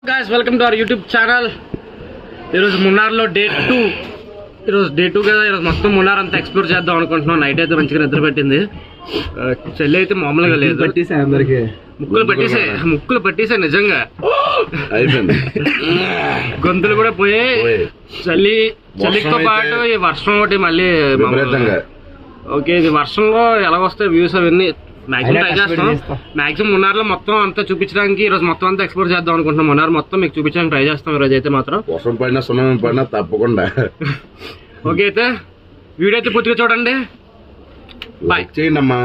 guys, welcome to our YouTube channel. ఈరోజు మున్నార్లో day 2. ఈరోజు day 2 కదా. ఈరోజు మొత్తం మున్నార్ అంతా ఎక్స్ప్లోర్ చేద్దాం అనుకుంటున్నాం. నైట్ అయితే మంచిగా నిద్ర పెట్టింది. చెల్లి అయితే మామూలుగా లేదు, ముక్కులు పట్టేసాయి నిజంగా. గొంతులు కూడా పోయాయి. చలితో పాటు ఈ వర్షం ఒకటి మళ్ళీ. ఓకే, ఇది వర్షంలో ఎలాగొస్తాయి వ్యూస్ అవన్నీ మాక్సిమం ట్రై చేస్తాం. మాక్సిమం మున్నార్లో మొత్తం అంతా చూపించడానికి ఈరోజు మొత్తం అంతా ఎక్స్ప్లోర్ చేద్దాం అనుకుంటున్నాం. మున్నార్ మొత్తం మీకు చూపించడానికి ట్రై చేస్తాం ఈరోజు అయితే మాత్రం. వర్షం పడినా సున్నం పడినా తప్పకుండా. ఓకే, అయితే వీడియో అయితే పూర్తిగా చూడండి. బాయ్ చేయండి అమ్మా.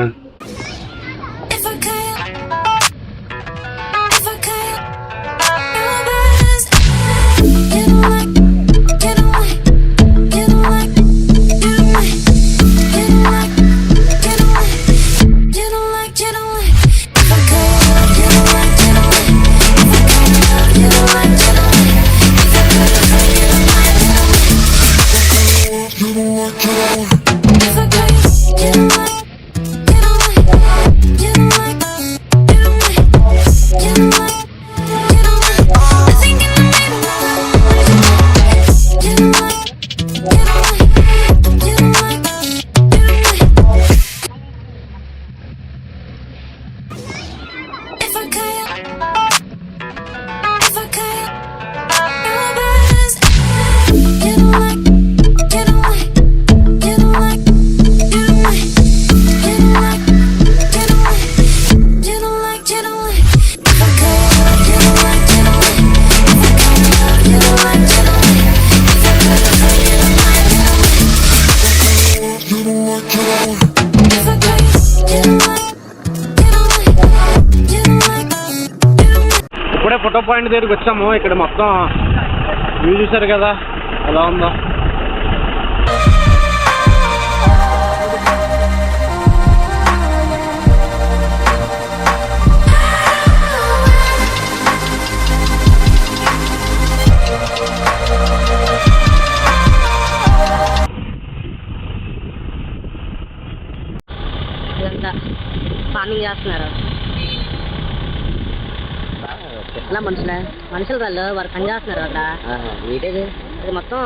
ఇప్పుడే ఫోటో పాయింట్ దగ్గరికి వచ్చాము. ఇక్కడ మొత్తం వ్యూ చూసారు కదా ఎలా ఉందో. ఫార్మింగ్ చేస్తున్నారు ఇలా మనుషులు వాళ్ళు పని చేస్తున్నారు అక్కడ. ఇది మొత్తం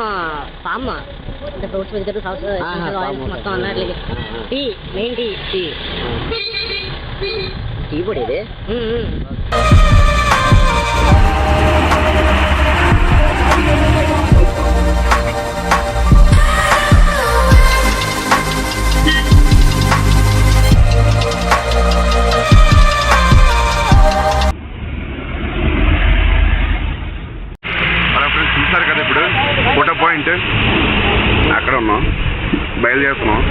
ఫామ్ అంటే ఫ్రూట్స్, వెజిటబుల్స్, హౌస్ ఆయిల్స్ మొత్తం అన్నట్లకి. టీ మెయిన్ టీ పొడి ఇది. చూసారు కదా ఇప్పుడు ఫోటో పాయింట్ అక్కడ ఉన్నాం, బయలుదేరుతున్నాం.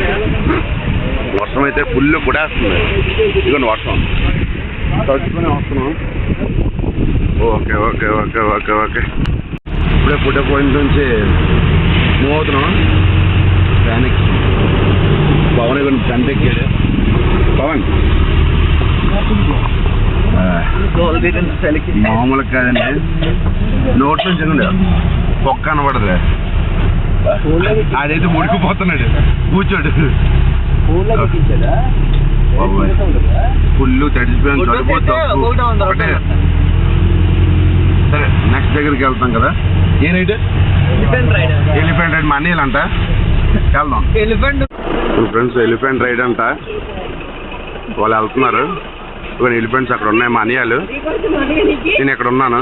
వర్షం అయితే ఫుల్ కూడా వస్తుంది. ఇదిగోండి వర్షం తడుచుకొని వస్తున్నాం. Okay okay okay okay okay ఇప్పుడే ఫోటో పాయింట్ నుంచి మూవ్ అవుతున్నాం. దానికి పవన్ ఇవ్వండి, చంపెక్కాడు పవన్. మామూలుగా కాదండి, నోట్లో చెందండి పొక్క అనబడదు. అదైతే ముడికిపోతున్నాడు కూర్చోడు. ఫుల్ తడిసిపోయాను, ఒకటే. సరే నెక్స్ట్ దగ్గరికి వెళ్తాం కదా. ఏనైతే ఎలిఫెంట్ రైడ్ మా అన్నీలంట వెళ్దాం. ఫ్రెండ్స్ ఎలిఫెంట్ రైడ్ అంట వాళ్ళు వెళ్తున్నారు. కొన్ని ఎలిఫెంట్స్ అక్కడ ఉన్నాయి మా అనియాలు. నేను ఇక్కడ ఉన్నాను.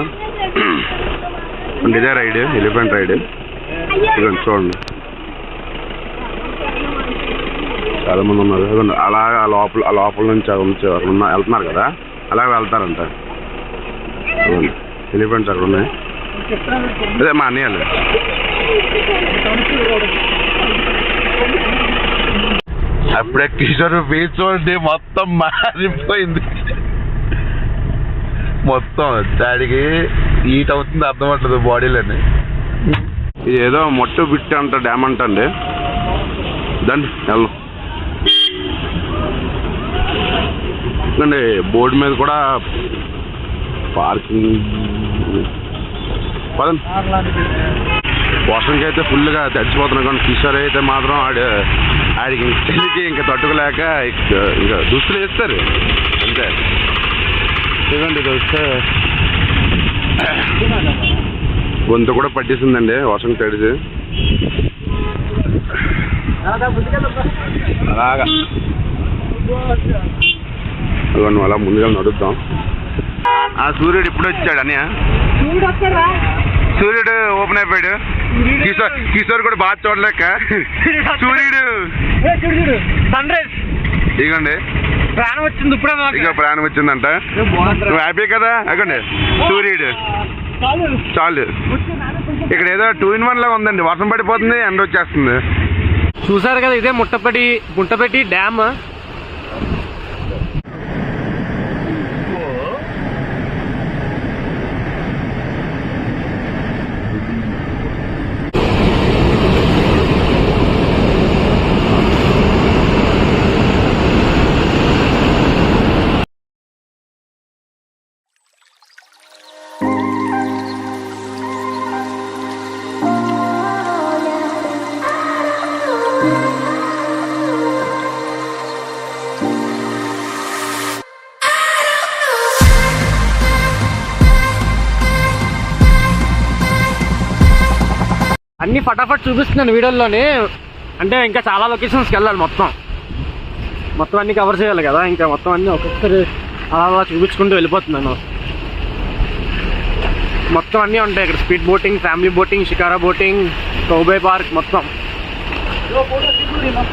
ఇదే రైడ్, ఎలిఫెంట్ రైడ్. ఇదిగోండి చూడండి చాలా మంది ఉన్నారు. ఇదిగోండి అలాగా లోపల నుంచి వెళ్తున్నారు కదా, అలాగే వెళ్తారంట. ఎలిఫెంట్స్ అక్కడ ఉన్నాయి. అదే మా అనియాలు. అప్పుడే కిషోర్ ఫేస్ చూడండి మొత్తం మారిపోయింది. మొత్తం దాడికి హీట్ అవుతుంది, అర్థం అవుతుంది బాడీలోని. ఇది ఏదో మొట్టు బిట్టి అంట డ్యామ్ అంటండి. దాన్ని వెళ్దాం. బోర్డు మీద కూడా పార్కింగ్. పదండి. వర్షంకి అయితే ఫుల్గా తడిచిపోతున్నాం. కానీ కిషోర్ అయితే మాత్రం ఆడికి చలికి ఇంకా తట్టుకోలేక ఇంకా దుస్తులు వేస్తారు అంతే. ఇదిగోండి ఇది వస్తే గొంతు కూడా పట్టేసిందండి వర్షం తడిసి. అలాగా అలా ముందుగా నడుద్దాం. ఆ సూర్యుడు ఇప్పుడు వచ్చాడు అని. సూర్యుడు ఓపెన్ అయిపోయాడు. కిషోర్ కూడా బాగా చూడలేక సూర్యుడు సన్ రైజ్ ఇగోండి ప్రాణం వచ్చింది. ఇప్పుడే ఇక ప్రాణం వచ్చిందంట. నువ్వు హ్యాపీ కదా? అగండి సూర్యుడు చాలు. ఇక్కడ ఏదో 2-in-1 లాగా ఉందండి. వర్షం పడిపోతుంది, ఎండ వచ్చేస్తుంది. చూసారు కదా, ఇదే గుంటపెట్టి డ్యామ్. అన్ని ఫటాఫట్ చూపిస్తున్నాను వీడియోలోనే. అంటే ఇంకా చాలా లొకేషన్స్కి వెళ్ళాలి. మొత్తం అన్ని కవర్ చేయాలి కదా. ఇంకా మొత్తం అన్నీ ఒక్కొక్కసారి అలా చూపించుకుంటూ వెళ్ళిపోతున్నాను. మొత్తం అన్నీ ఉంటాయి ఇక్కడ. Speed boating, family boating, shikara boating, cowboy park మొత్తం.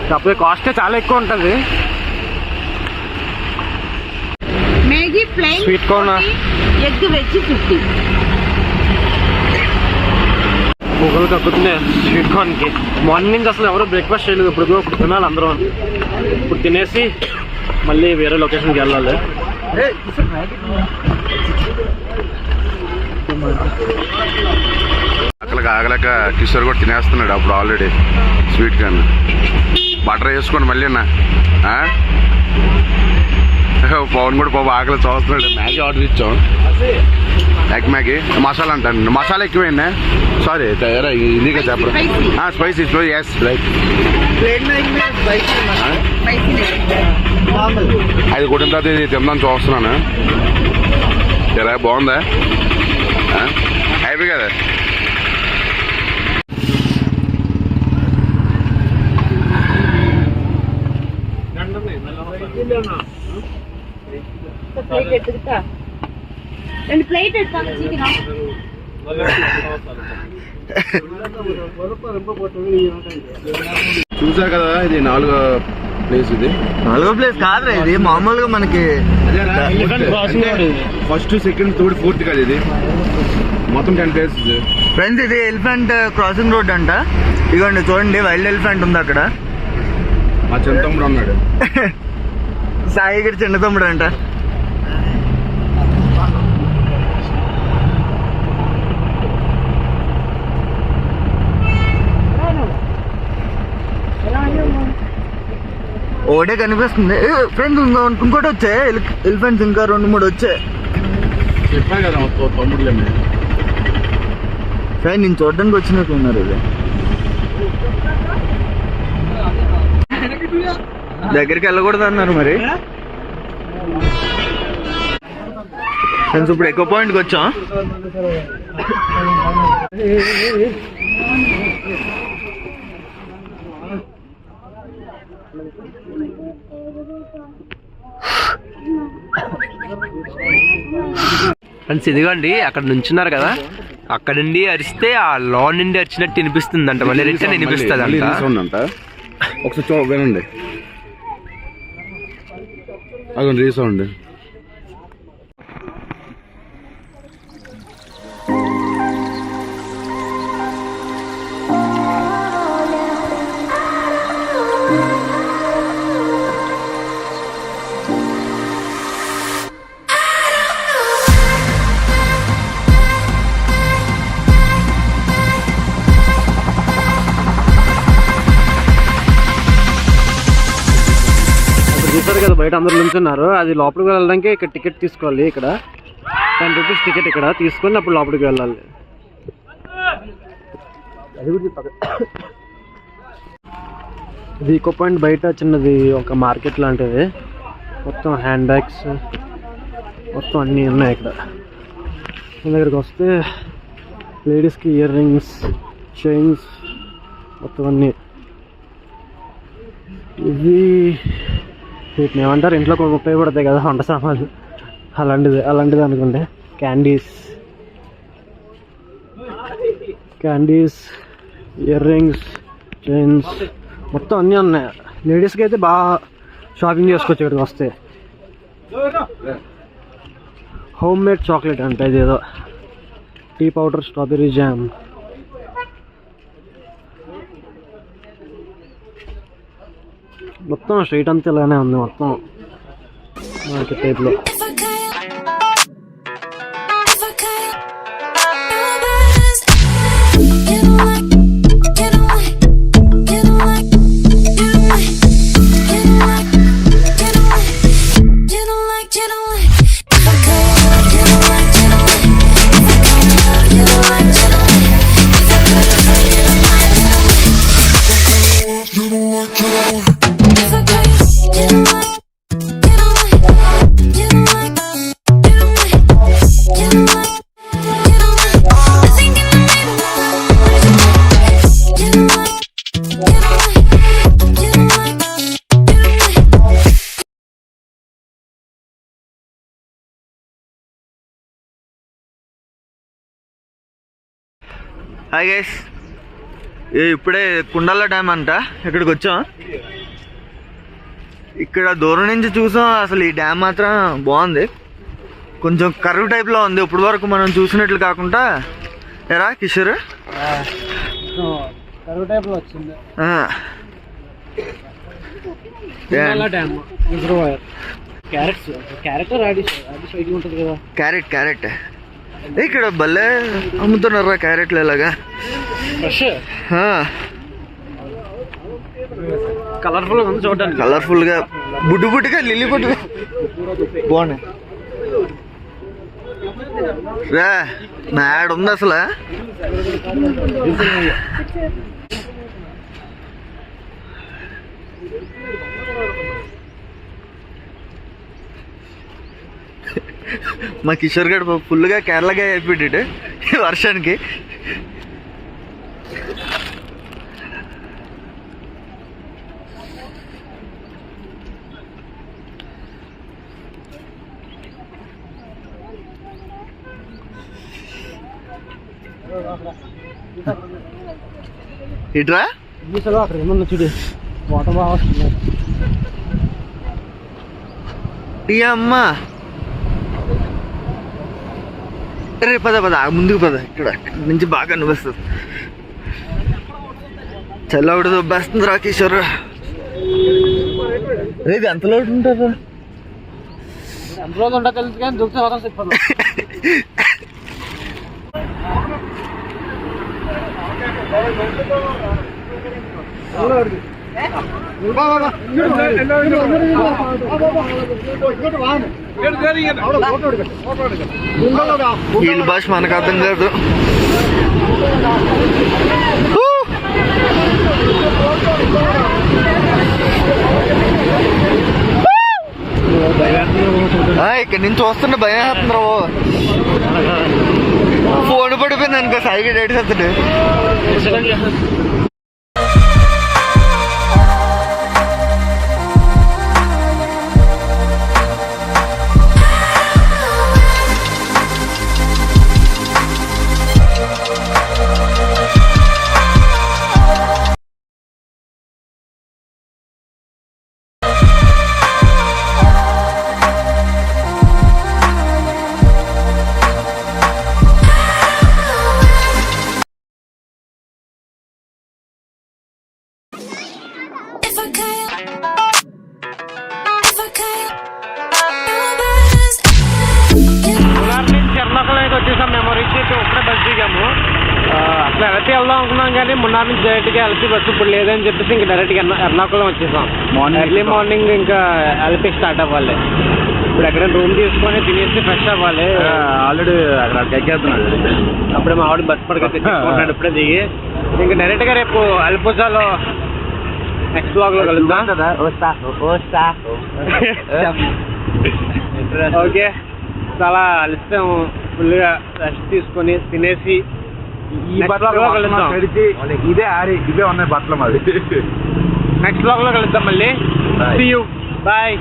కాకపోతే కాస్ట్ చాలా ఎక్కువ ఉంటుంది. Sweet corn, egg veg 50. మొగలు తగ్గుతున్నాయి స్వీట్ కార్న్కి. మార్నింగ్ నుంచి అసలు ఎవరు బ్రేక్ఫాస్ట్ చేయలేదు. ఇప్పుడు తినాలి అందరూ. ఇప్పుడు తినేసి మళ్ళీ వేరే లొకేషన్కి వెళ్ళాలి. ఆగలేక కిషోర్ కూడా తినేస్తున్నాడు అప్పుడు ఆల్రెడీ స్వీట్ కార్న్. బటర్ వేసుకోండి మళ్ళీ అన్న. పవన్ కూడా పాపం ఆకలి చూస్తున్నాడు. మ్యాగీ ఆర్డర్ ఇచ్చాం. ఎగ్ మ్యాగీ మసాలా అంటాను. మసాలా ఎక్కువైందా? సారీ ఇదిగా చెప్పరు. Spicy yes right. అది కొట్టిన తర్వాత ఇది తిందాం చూస్తున్నాను. సరే బాగుందా? హ్యాపీ కదా? చూసారు కదా, ఇది 4వ ప్లేస్. ఇది 4వ ప్లేస్ కాదురా, ఇది మామూలుగా మనకి ఫస్ట్, సెకండ్, థర్డ్, ఫోర్త్ కదా. ఇది మొత్తం 10 ప్లేసెస్ ఫ్రెండ్స్. ఇది ఎలిఫెంట్ క్రాసింగ్ రోడ్ అంట. ఇదిగోండి చూడండి, వైల్డ్ ఎలిఫెంట్ ఉంది అక్కడ. మా చిన్న తమ్ముడు ఉన్నాడు. సాయి గారి చిన్న తమ్ముడు అంట. ఓడే కనిపిస్తుంది ఫ్రెండ్స్. ఇంకోటి వచ్చాయి ఎలిఫెంట్స్, ఇంకా 2-3 వచ్చాయి. చెప్పాను కదా తమ్ముడులే. ఫ్రెండ్ నేను చూడడానికి వచ్చినట్టు ఉన్నారు. ఇది దగ్గరికి వెళ్ళకూడదు అన్నారు మరి. ఫ్రెండ్స్ ఇప్పుడు ఎకో పాయింట్కి వచ్చాం. ఫ్రెండ్స్ ఇదిగోండి, అక్కడ నుంచున్నారు కదా, అక్కడ నుండి అరిస్తే ఆ లాన్ నుండి అరిచినట్టు వినిపిస్తుంది అంట. మళ్ళీ రిటర్న్ వినిపిస్తుంది అంట. ఒకసారి వినండి. అదొండి రీసౌండ్. చూసారు కదా బయట అందరు నిల్చున్నారు. అది లోపలికి వెళ్ళడానికి ఇక్కడ టికెట్ తీసుకోవాలి. ఇక్కడ 10 రూపీస్ టికెట్ ఇక్కడ తీసుకొని అప్పుడు లోపలికి వెళ్ళాలి. ఇది ఈకో పాయింట్ బయట చిన్నది ఒక మార్కెట్ లాంటిది. మొత్తం హ్యాండ్ బ్యాగ్స్ మొత్తం అన్నీ ఉన్నాయి ఇక్కడ. దగ్గరికి వస్తే లేడీస్కి ఇయర్ రింగ్స్, చైన్స్ మొత్తం అన్నీ. ఇవి వీటిని ఏమంటారు, ఇంట్లో ఉపయోగపడతాయి కదా వంట సామాన్లు, అలాంటిది అనుకోండి. క్యాండీస్, ఇయర్ రింగ్స్, చైన్స్ మొత్తం అన్నీ ఉన్నాయి. లేడీస్కి అయితే బాగా షాపింగ్ చేసుకోవచ్చు ఇక్కడికి వస్తే. హోమ్ మేడ్ చాక్లెట్ అంటే ఇదేదో టీ పౌడర్, స్ట్రాబెర్రీ జామ్. మొత్తం స్ట్రీట్ అంతా ఇలానే ఉంది, మొత్తం మార్కెట్ టైప్లో. హాయ్ గైస్, ఇప్పుడే కుండల డ్యామ్ అంట ఇక్కడికి వచ్చాం. ఇక్కడ దూరం నుంచి చూసాం. అసలు ఈ డ్యామ్ మాత్రం బాగుంది, కొంచెం కర్వ్ టైప్లో ఉంది. ఇప్పుడు వరకు మనం చూసినట్లు కాకుండా. ఎరా కిషోర్, కర్వ్ టైప్లో వచ్చింది. క్యారెట్ ఇక్కడ భలే అమ్ముతున్నారా క్యారెట్లు ఇలాగా. కలర్ఫుల్ ఉంది చూడడానికి, కలర్ఫుల్ గా బుడ్డుగా లిల్లీ బుడ్డుగా బాగున్నాయి. రా మ్యాడ్ ఉంది అసలు. మా కిషోర్ గడ్ ఫుల్గా కేరళగా అయిపోయాడు ఈ వర్షానికి. ఇట్రా అక్కడ ఏమన్నా చూడు, వాటర్ బాగా వస్తుంది. అమ్మా రే పద ముందుకు పద. ఇక్కడ నుంచి బాగా అనిపిస్తుంది. చల్లవుడు దొబ్బేస్తుంది రా కిషోర్. రేది ఎంత లోటు ఉంటుంది? ఎంత రోజు ఉంటా తెలుసు కానీ దొరికితే మాత్రం చెప్పాను. వీళ్ళ భాష మనకు అర్థం కాదు. ఇక్కడ నుంచి వస్తుంటే భయం వేస్తున్నావు. ఫోన్ పడిపోయింది అనుకో, సాయిగా డేట్ చేస్తాడు. వచ్చేసాం. మేము రీచ్ అయితే ఒకటే బస్ దిగాము. అసలు ఎలపి వెళ్దాం అనుకున్నాం కానీ మున్నార్ నుంచి డైరెక్ట్గా ఎలపి బస్సు ఇప్పుడు లేదని చెప్పేసి ఇంకా డైరెక్ట్గా ఎర్నాకుళం వచ్చేసాం. ఎర్లీ మార్నింగ్ ఇంకా ఎలపి స్టార్ట్ అవ్వాలి. ఇప్పుడు ఎక్కడ రూమ్ తీసుకొని తినేసి ఫ్రెష్ అవ్వాలి. ఆల్రెడీ అక్కడ ఎక్కేస్తున్నాడు. అప్పుడే మా ఆవిడ బస్ పడక తెచ్చుకున్నాడు ఇప్పుడే దిగి. ఇంకా డైరెక్ట్గా రేపు అల్పుజాలో నెక్స్ట్ బ్లాగ్లో కలుద్దాం. ఓకే, చాలా అలిస్తాము. ఫుల్గా రెస్ట్ తీసుకొని తినేసి ఈ బట్టలు ఇదే ఇవే ఉన్నాయి బట్టలు మాది. నెక్స్ట్ బ్లాగ్ లో కలుద్దాం మళ్ళీ. See you. Bye.